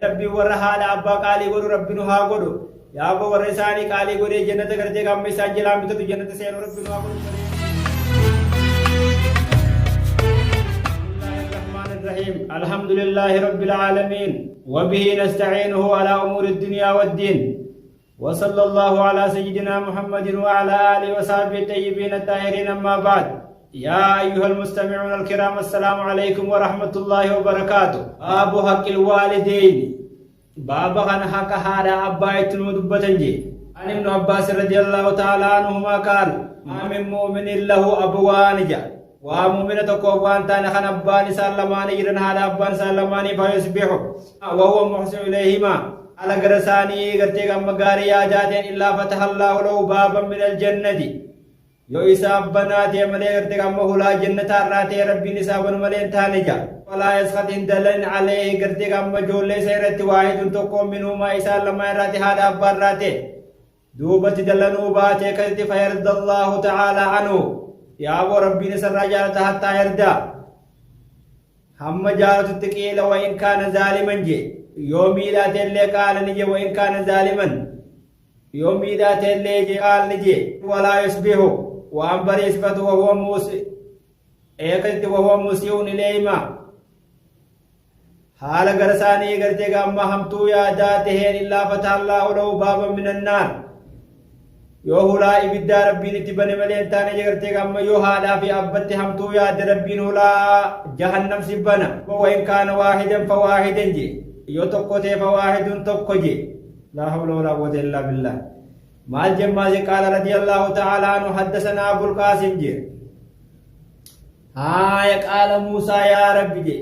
ربي ورها على أبا قالي قولوا ربي نها قولوا يا أبو ورساني قالي قولي جنة كرتي كم مساج جلام بتو جنة سير ربي نها قولوا الرحمن الرحيم الحمد لله رب العالمين وبه نستعينه على أمور الدنيا والدين وصلى الله على سيدنا محمد وعلى آله وصحبه الطيبين الطاهرين أما بعد يا أيها المستمعون الكرام السلام عليكم ورحمة الله وبركاته باب حق الوالدين بابا كان حق هذا أبا يتنودبتنجي عن ابن عباس رضي الله تعالى عنهما قال ما من مؤمن له أبوان جاء ومؤمنة كوفان تانا خان أبان سالمان يرن هذا أبان سالمان فيصبح وهو محسن إليهما على قرساني قرتك مغاري آجاتين إلا فتح الله له بابا من الجنة يو إساب بناتي ملي قرتك مهلا جنة راتي ربي نسابا ملين تانجا ولا يسخط هندلن عليه قرتك مجول سيرت واحد تقوم منهما إسال لما راتي هذا أبان راتي دوبت دلنو باتي كرت فيرد الله تعالى عنه يا أبو ربي نسر رجالة حتى يردا هم جارت التقيل وإن كان ظالما جي يومي ذات اللي قال نجي وإن كان ظالما يومي ذات اللي قال نجي ولا يصبح وأنبر يصفت وهو موسي إيقظت وهو موسيون إليما حال قرساني قرتك أما همتو يا ذاته إلا فتح الله له بابا من النار yoo hulaa ibiddaa rabbiin itti bane malee taane jegartee amma yoo haadhaa fi abbatti hamtuu yaadde rabbiin hulaa jahannam si bana wa in kaana waahidan fa waahidan je yoo tokko ta'e fa waahidun tokko je laa hawla walaa quwwata illaa billah maal jemmaasi qaala radiyallahu ta'ala anhu haddasanaa abul qaasim je haaya qaala muusaa yaa rabbi je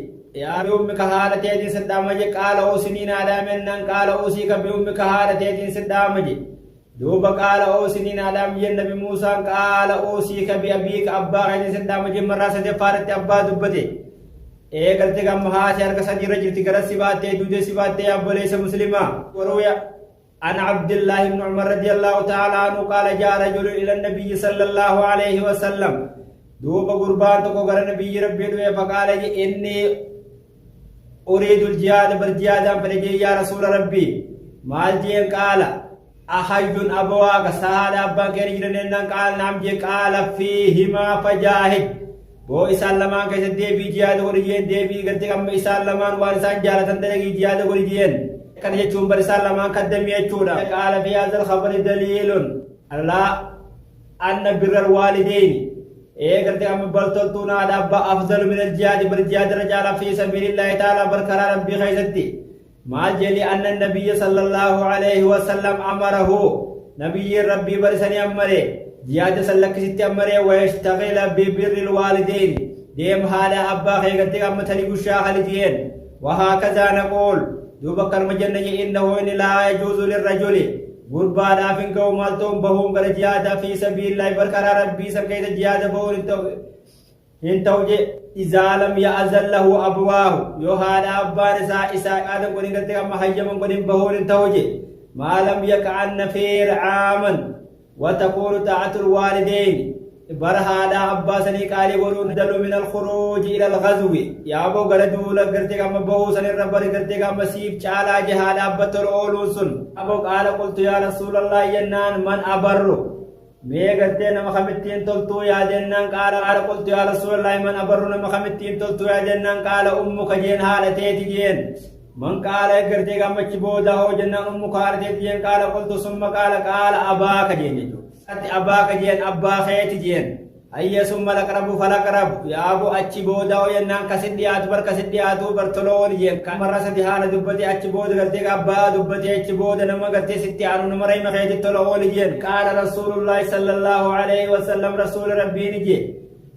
yaa bi ummika haala teetiin siddaama je qaala usiniin aadaamen qaala usii ka bi ummika haala teetiin siddaama je دوبا قال اوسنين آدم النبي موسى قال اوصيك بأبيك أبا غير سندا مجمع راسة فارت أبا دبته ايه قلت كم هاشر كسجر جرتي كرس سباتي دوجه سباتي أبو ليس مسلما وروي عن عبد الله بن عمر رضي الله تعالى عنه قال جاء رجل إلى النبي صلى الله عليه وسلم دوبا قربان تكو غير النبي ربي دوه فقال إني أريد الجهاد بالجهاد فرجي يا رسول ربي مال جين قال أحد أبواك سهاد أبا كريجرن قال نعم جي قال فيهما فجاهد بو إسالمان كيس ديبي جياد ورجين ديبي قلت كم إسالمان وانسان جالة تندلقي جياد ورجين كان يجون برسالمان قدم يجونا قال في هذا الخبر دليل على أن بر الوالدين إيه قلت كم بلتلتونا على أبا أفضل من الجهاد برجاد رجال في سبيل الله تعالى بركرار ربي خيزتي ما جلي أن النبي صلى الله عليه وسلم أمره نبي ربي برسني أمره جياد سلك ست أمره ويشتغل ببر الوالدين ديم هذا أبا خيغتك أمتني بشاخ لجين وهكذا نقول دوبكر مجنة إنه إن لا يجوز للرجل غربا دافن قومالتهم بهم برجياد في سبيل الله بركر ربي سكيد جياد بول انتوجه إذا لم يأذن له أبواه يهاد أبان إساء آدم قدين قلتك أما حيما قدين بهول انتوجه ما لم يكعن فير عاما وتقول طاعة الوالدين برهادا أباسني قالي قولون دلو من الخروج إلى الغزو يا أبو قردو لقرتك أما بهوسن الربر قرتك أما سيب چالا جهاد أبتر أولوسن أبو قال قلت يا رسول الله ينان من أبرو مي گرتے نہ مخمتین تلتو یا جنن قال قلت يا رسول الله من ابرنا مخمتین تلتو یا جنن قال امك جن حالتي جن من قال گرتے گم چبودا ہو جنن امك حالتي جن قال قلت ثم قال اباك جن ات اباك جن ابا خيت جن اي ثم لقرب فلقرب يا ابو اچبودا ہو جنن کسدیات بر کسدیات بر تلون جن کمر سدی حال دبتی اچبود گرتے ابا دبتی اچبود نم گرتے ستی ان نمرے مخیت تلون جن قال رسول الله صلى الله عليه وسلم رسول ربي نجي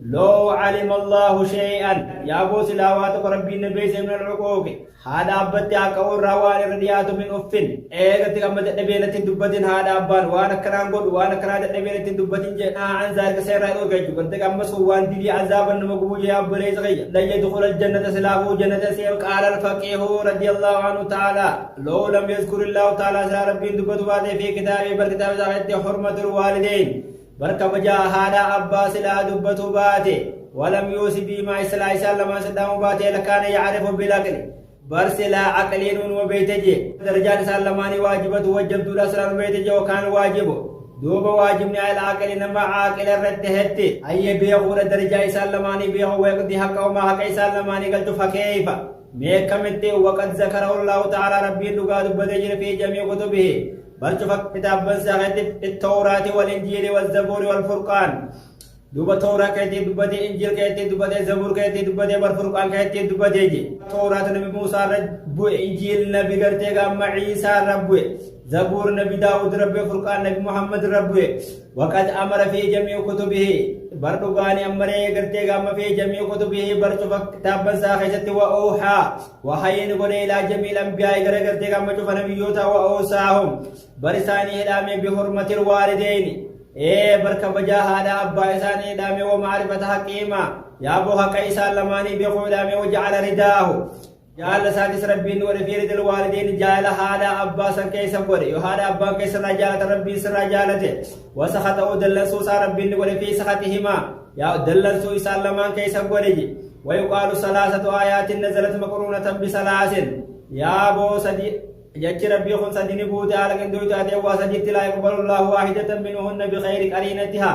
لو علم الله شيئا يا ابو سلاوات ربي النبي من العقوق هذا ابت اقور روان رديات من افن ايغت كم دبينت دبتين هذا ابان وانا كران قد وانا كران دبينت دبتين جاء عن ذلك سير اوغج كنت كم سوان دي عذاب المقبول يا ابو ليس غي لا يدخل الجنه سلاه جنه سير قال الفقيه رضي الله عنه تعالى لو لم يذكر الله تعالى ربي دبت في كتابه بل كتاب ذات حرمه الوالدين بركة بجاء هذا أباس لا دبته باته ولم يوصي بما إسلا إسلا ما سدام باته لكان يعرف بالأكل برسلا عقلين وبيتجي درجات سلماني واجبة وجبت الأسرار بيتجي وكان واجبه دوب واجبني على العقل إنما عاقل الرد هدي أي بيغور درجة سلماني بيغو ويقضي حقه وما حق سلماني قلت فكيف ميكمت وقد ذكره الله تعالى ربي لقاد بدجر في جميع كتبه بل شفك كتاب بنساخت التوراة والإنجيل والزبور والفرقان دوبا توراة كيتي دوبا إنجيل كيتي دوبا زبور كيتي دوبا والفرقان كيتي دوبا جي توراة نبي موسى رب إنجيل نبي قرتي قام عيسى رب زبور نبي داود رب فرقان نبي محمد رب وقد أمر في جميع كتبه بردوغاني أمره قرتي قام في جميع كتبه برشفك كتاب بنساخت وأوحى وحين قل إلى جميع الأنبياء قرتي قام شوف نبيوتا وأوساهم برساني هدامي بحرمة الوالدين بركة بجاه هذا أبا إساني دامي ومعرفة حقيمة يا أبو حق إسان لماني بيخو دامي وجعل رداه جعل سادس ربي نور في رد الوالدين جعل هذا أبا سن كيس قولي وهذا أبا كيس رجالة ربي سن رجالته وسخطه دلنسو سا ربي نور في سخطهما يا دلنسو إسان لمان كيس قولي ويقال ثلاثة آيات نزلت مقرونة بثلاث يا أبو سدي جج ربي خن سدني بوت على كندو تاتي واسجد لا يقبل الله واحدة منهن بخير قرينتها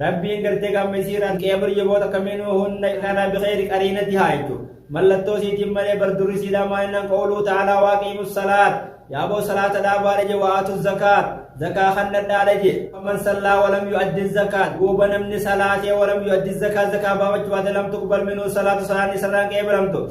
ربي غرتي قام مسيرات كبر يبوت كمنهن كان بخير قرينتها ايتو ملتو سيتي مله بردر سيدا ما ان قوله تعالى واقيم الصلاة يا ابو صلاة دا بارج واتوا الزكاة زكاة خن دالج فمن صلى ولم يؤدي الزكاة وبنم صلاة ولم يؤدي الزكاة زكاة باوجه لم تقبل منه صلاة صلاة سلام كبرمتو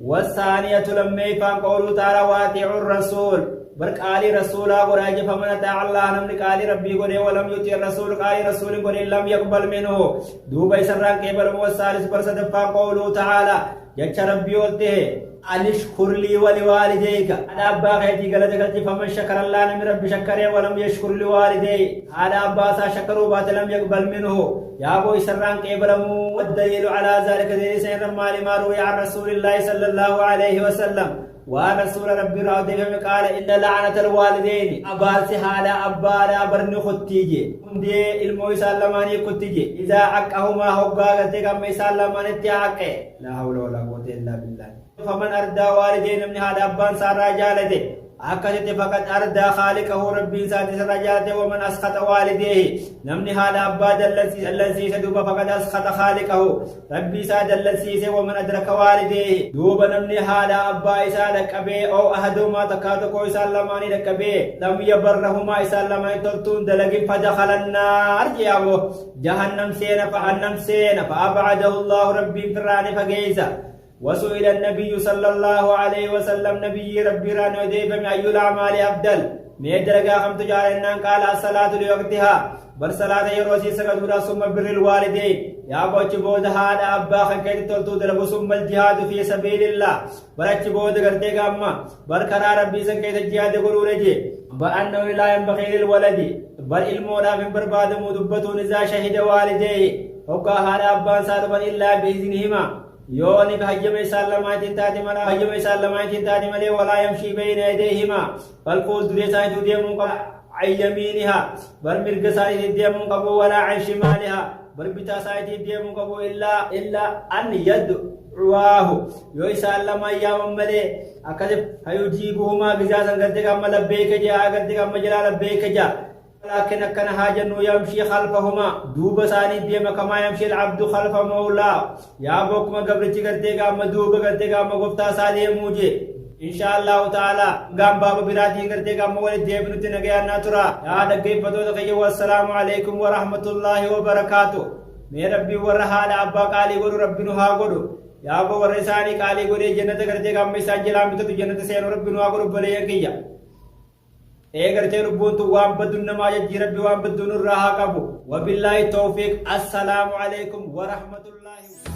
والثانية لما يفهم قوله تعالى واتعوا الرسول برقالي رسولا قراج فمن أطاع الله نمن قالي ربي قري ولم يطع الرسول قالي رسول قري لم يقبل منه دوبا سران كبر والثالث برسد قوله تعالى جچ ربي ولته أنشكر لي ولوالديك أنا أبا خيتي قلت قلت فمن شكر الله نمن ربي شكره ولم يشكر لوالديه أنا أبا سا شكروا بات لم يقبل منه يا أبو سران كبرمو والدليل على ذلك دليل سير مال ما روي عن رسول الله صلى الله عليه وسلم ورسول ربي راضيه قال إن لعنة الوالدين أبارس هذا أبارا برن خطيجي دي علمو سلماني خطيجي إذا عقهما هقا قلتك أمي سلماني تيعقه لا حول ولا قوة إلا بالله فمن أردى والدين من هذا أبان سار رجالته أكدت فقط أردى خالقه ربي سادس رجالته ومن أسخط والديه نمني هذا أبا دلنسي دوب فقط أسخط خالقه ربي ساد دلنسي ومن أدرك والديه دوب نمني هذا أبا إسا لكبه أو أحدهما تكاتكو إسا لماني لكبه لم يبرهما إسا لماني تلتون دلقين فدخل النار جيابو جهنم سينا فأبعده الله ربي فراني فقيسا وسئل النبي صلى الله عليه وسلم نبي ربي ران وديب من أي الأعمال أفضل ميدرغا خمت جارنا قال الصلاة لوقتها بل صلاة يروسي سكدورا ثم بر الوالدين يا بوچ بود هذا أبا خنكيت تلتو درب ثم الجهاد في سبيل الله برچ بود کرتے گا اما برقرار ربي سنكيت الجهاد قرورجي بأنه لا ينبغي للولد بل المولى من برباد مدبتون إذا شهد والديه وقا هذا أبا صادبا إلا بإذنهما يوني بحجم سلامات تاتي ملا حجم سلامات تاتي ملا ولا يمشي بين يديهما فالقول دريسا تديمون عن يمينها بل مرقسا تديمون قبو ولا عن شمالها بل بتاسا تديمون قبو إلا أن يدعواه يوي سلما يامن ملي أكذب فيجيبهما قزازا قدك أما لبيك جاء قدك أما جلال لبيك جاء لكن كان حاجن يمشي خلفهما دوب ثاني ديما كما يمشي العبد خلف مولاه يا بوكما قبرتي کرتے گا مدوب کرتے گا مغفتا سالے مجھے انشاءاللہ تعالی گام باب براتی کرتے گا مولد دیبنت نگیا ناترا یا دگے فتو دگے والسلام علیکم ورحمۃ اللہ وبرکاتہ میں ربی ورحال ابا قالی ور ربی نو ها گدو یا بو ورسانی قالی گدے جنت کرتے گا میں سجلام تو جنت سے ربی نو ها گدو بلے کیا اگر ربوت وام بدن ما يجي ربي وام بدن الراحة كابو وبالله التوفيق السلام عليكم ورحمة الله